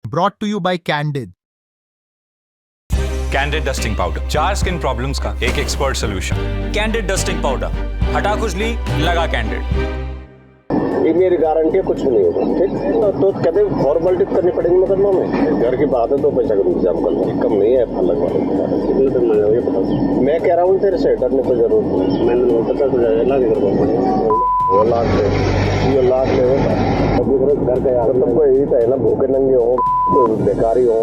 Brought to you by Candid. Candid dusting powder, 4 skin problems का एक expert solution. Candid dusting powder, हटा खुजली, लगा कैंडिड। ये मेरी गारंटी है, कुछ नहीं होगा। ठीक है, तो कहते फॉर्मेलिटी करनी पड़ेगी मुकदमा में। घर की बात है तो पैसा का इंतजाम कर लो, कम नहीं है फलक वाले। मैं कह रहा हूँ तेरे से डरने को जरूरत नहीं। मैंने 50,000 लाख वो लाख ले, ये लाख ले घर का यार तुमको यही तो है ना, भूखे नंगे हो, बेकारी हो।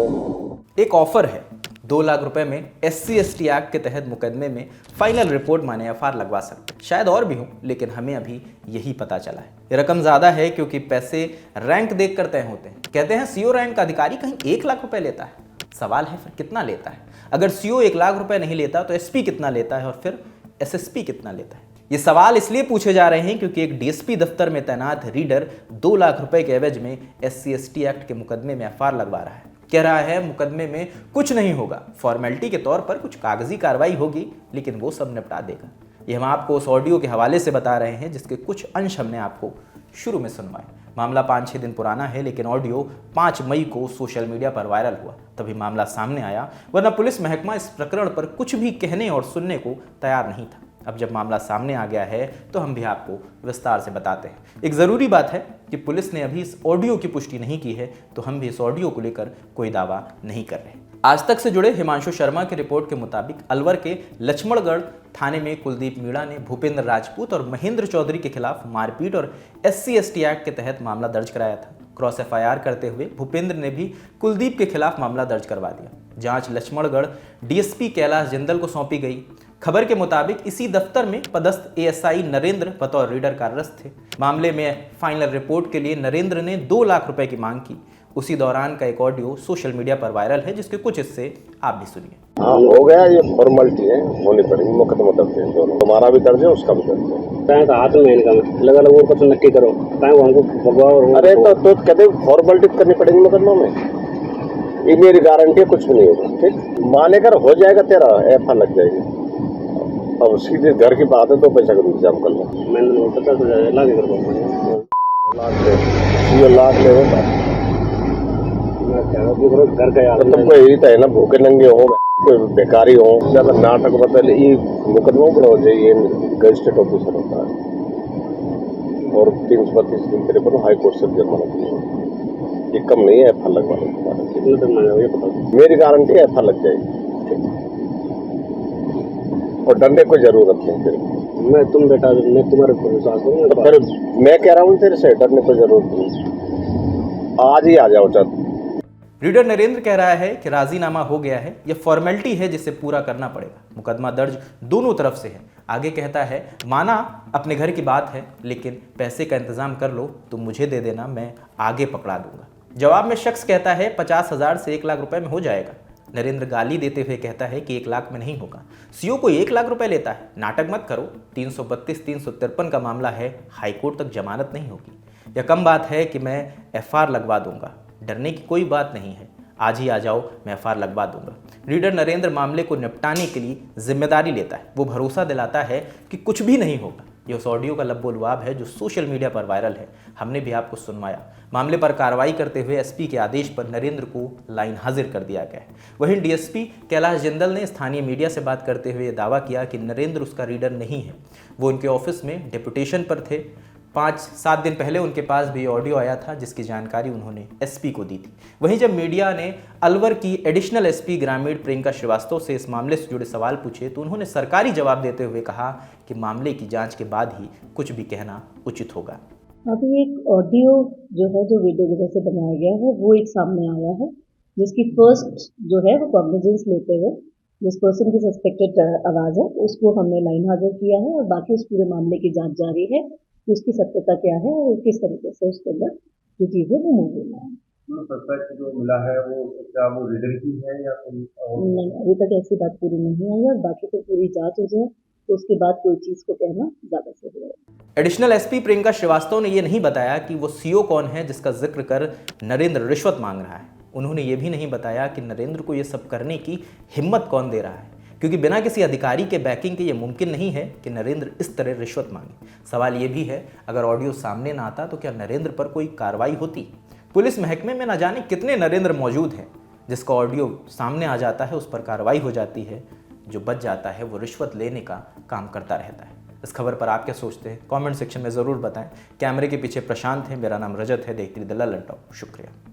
एक ऑफर है 2 लाख रुपए में SC/ST एक्ट के तहत मुकदमे में फाइनल रिपोर्ट माने FR लगवा सकते हैं। शायद और भी हो, लेकिन हमें अभी यही पता चला है। ये रकम ज़्यादा है क्योंकि पैसे रैंक देख कर तय होते हैं। कहते हैं CO रैंक का अधिकारी कहीं 1 लाख रुपए लेता है। सवाल है फिर कितना लेता है? अगर CO 1 लाख रुपए नहीं लेता तो SP कितना लेता है और फिर SSP कितना लेता है? ये सवाल इसलिए पूछे जा रहे हैं क्योंकि एक DSP दफ्तर में तैनात रीडर 2 लाख रुपए के एवज में SC/ST एक्ट के मुकदमे में FR लगवा रहा है। कह रहा है मुकदमे में कुछ नहीं होगा, फॉर्मेलिटी के तौर पर कुछ कागजी कार्रवाई होगी, लेकिन वो सब निपटा देगा। ये हम आपको उस ऑडियो के हवाले से बता रहे हैं जिसके कुछ अंश हमने आपको शुरू में सुनवाए। मामला 5-6 दिन पुराना है, लेकिन ऑडियो 5 मई को सोशल मीडिया पर वायरल हुआ, तभी मामला सामने आया, वरना पुलिस महकमा इस प्रकरण पर कुछ भी कहने और सुनने को तैयार नहीं था। अब जब मामला सामने आ गया है तो हम भी आपको विस्तार से बताते हैं। एक ज़रूरी बात है कि पुलिस ने अभी इस ऑडियो की पुष्टि नहीं की है, तो हम भी इस ऑडियो को लेकर कोई दावा नहीं कर रहे। आज तक से जुड़े हिमांशु शर्मा की रिपोर्ट के मुताबिक अलवर के लक्ष्मणगढ़ थाने में कुलदीप मीणा ने भूपेंद्र राजपूत और महेंद्र चौधरी के खिलाफ मारपीट और SC/ST एक्ट के तहत मामला दर्ज कराया था। क्रॉस FIR करते हुए भूपेंद्र ने भी कुलदीप के खिलाफ मामला दर्ज करवा दिया। जांच लक्ष्मणगढ़ DSP कैलाश जिंदल को सौंपी गई। खबर के मुताबिक इसी दफ्तर में पदस्थ ASI नरेंद्र बतौर रीडर कार्यरत थे। मामले में फाइनल रिपोर्ट के लिए नरेंद्र ने 2 लाख रुपए की मांग की। उसी दौरान का एक ऑडियो सोशल मीडिया पर वायरल है, जिसके कुछ हिस्से आप भी सुनिए। हाँ, हो गया, ये फॉर्मेलिटी है, होनी पड़ेगी। मुकदमा दर्ज है दोनों, तुम्हारा भी दर्ज है, उसका भी दर्ज है। हाथ में इनका लगा वो कुछ नक्की करो, अरे तो कहते फॉर्मेलिटी करनी पड़ेगी मुकदमा में। ये मेरी गारंटी है, कुछ भी नहीं होगा। ठीक, माने कर हो जाएगा, तेरा FR लग जाएगी। अब सीधे घर की बात है तो पैसा का इंतजाम कर लो। मैंने 50,000 लाख ले, घर का यार तुमको यही तो है ना, भूखे नंगे हो, बेकारी हो, ज्यादा नाटक बदल। ये मुकदमा बड़ा हो जाए, ये गजिस्ट्रेट ऑफिसर होता है और 332 दिन तेरे पर हाई कोर्ट से जमानत नहीं, ये कम नहीं है। FR लगवा लो, मेरी गारंटी है, FR लग जाएगी और डरने को जरूरत नहीं। फिर मैं तुम्हारे विश्वास करूँ तो फिर मैं कह रहा हूँ तेरे से डरने को जरूरत नहीं, आज ही आ जाओ। चल, रीडर नरेंद्र कह रहा है कि राजीनामा हो गया है, यह फॉर्मेलिटी है जिसे पूरा करना पड़ेगा। मुकदमा दर्ज दोनों तरफ से है। आगे कहता है, माना अपने घर की बात है, लेकिन पैसे का इंतजाम कर लो, तुम मुझे दे देना, मैं आगे पकड़ा दूंगा। जवाब में शख्स कहता है 50,000 से 1 लाख रुपए में हो जाएगा। नरेंद्र गाली देते हुए कहता है कि 1 लाख में नहीं होगा, CO को 1 लाख रुपए लेता है, नाटक मत करो। 332-353 का मामला है, हाईकोर्ट तक जमानत नहीं होगी। यह कम बात है कि मैं FR लगवा दूंगा, डरने की कोई बात नहीं है, आज ही आ जाओ, मैं FR लगवा दूंगा। रीडर नरेंद्र मामले को निपटाने के लिए जिम्मेदारी लेता है। वो भरोसा दिलाता है कि कुछ भी नहीं होगा। ये उस ऑडियो का लब्बो लुआब है जो सोशल मीडिया पर वायरल है। हमने भी आपको सुनवाया। मामले पर कार्रवाई करते हुए SP के आदेश पर नरेंद्र को लाइन हाजिर कर दिया गया है। वहीं DSP कैलाश जिंदल ने स्थानीय मीडिया से बात करते हुए दावा किया कि नरेंद्र उसका रीडर नहीं है, वो उनके ऑफिस में डेपुटेशन पर थे। 5-7 दिन पहले उनके पास भी ऑडियो आया था, जिसकी जानकारी उन्होंने SP को दी थी। वहीं जब मीडिया ने अलवर की एडिशनल SP ग्रामीण प्रियंका श्रीवास्तव से इस मामले से जुड़े सवाल पूछे, तो उन्होंने सरकारी जवाब देते हुए कहा कि मामले की जांच के बाद ही कुछ भी कहना उचित होगा। अभी एक ऑडियो जो है, जो वीडियो की वजह से बनाया गया है, वो एक सामने आया है, जिसकी फर्स्ट जो है वो कॉग्निजेंस लेते हुए जिस पर्सन की सस्पेक्टेड आवाज़ है उसको हमने लाइन हाजिर किया है और बाकी उस पूरे मामले की जांच जारी है कि उसकी सत्यता क्या है और किस तरीके से उसके अंदर जो चीज़ें वो मूव हुई है। सस्पेक्ट जो मिला है वो क्या वो रीडर की है या कोई नहीं, अभी तक ऐसी बात पूरी नहीं आई और बाकी तो पूरी जांच हो जाए तो उसके बाद कोई चीज़ को कहना ज़्यादा सही है। एडिशनल SP प्रियंका श्रीवास्तव ने यह नहीं बताया कि वो CO कौन है जिसका जिक्र कर नरेंद्र रिश्वत मांग रहा है। उन्होंने ये भी नहीं बताया कि नरेंद्र को ये सब करने की हिम्मत कौन दे रहा है, क्योंकि बिना किसी अधिकारी के बैकिंग के ये मुमकिन नहीं है कि नरेंद्र इस तरह रिश्वत मांगे। सवाल ये भी है, अगर ऑडियो सामने ना आता तो क्या नरेंद्र पर कोई कार्रवाई होती? पुलिस महकमे में न जाने कितने नरेंद्र मौजूद हैं जिसका ऑडियो सामने आ जाता है, उस पर कार्रवाई हो जाती है, जो बच जाता है वो रिश्वत लेने का काम करता रहता है। इस खबर पर आप क्या सोचते हैं कमेंट सेक्शन में ज़रूर बताएं। कैमरे के पीछे प्रशांत है, मेरा नाम रजत है। देखते रहिए द ललन टॉप। शुक्रिया।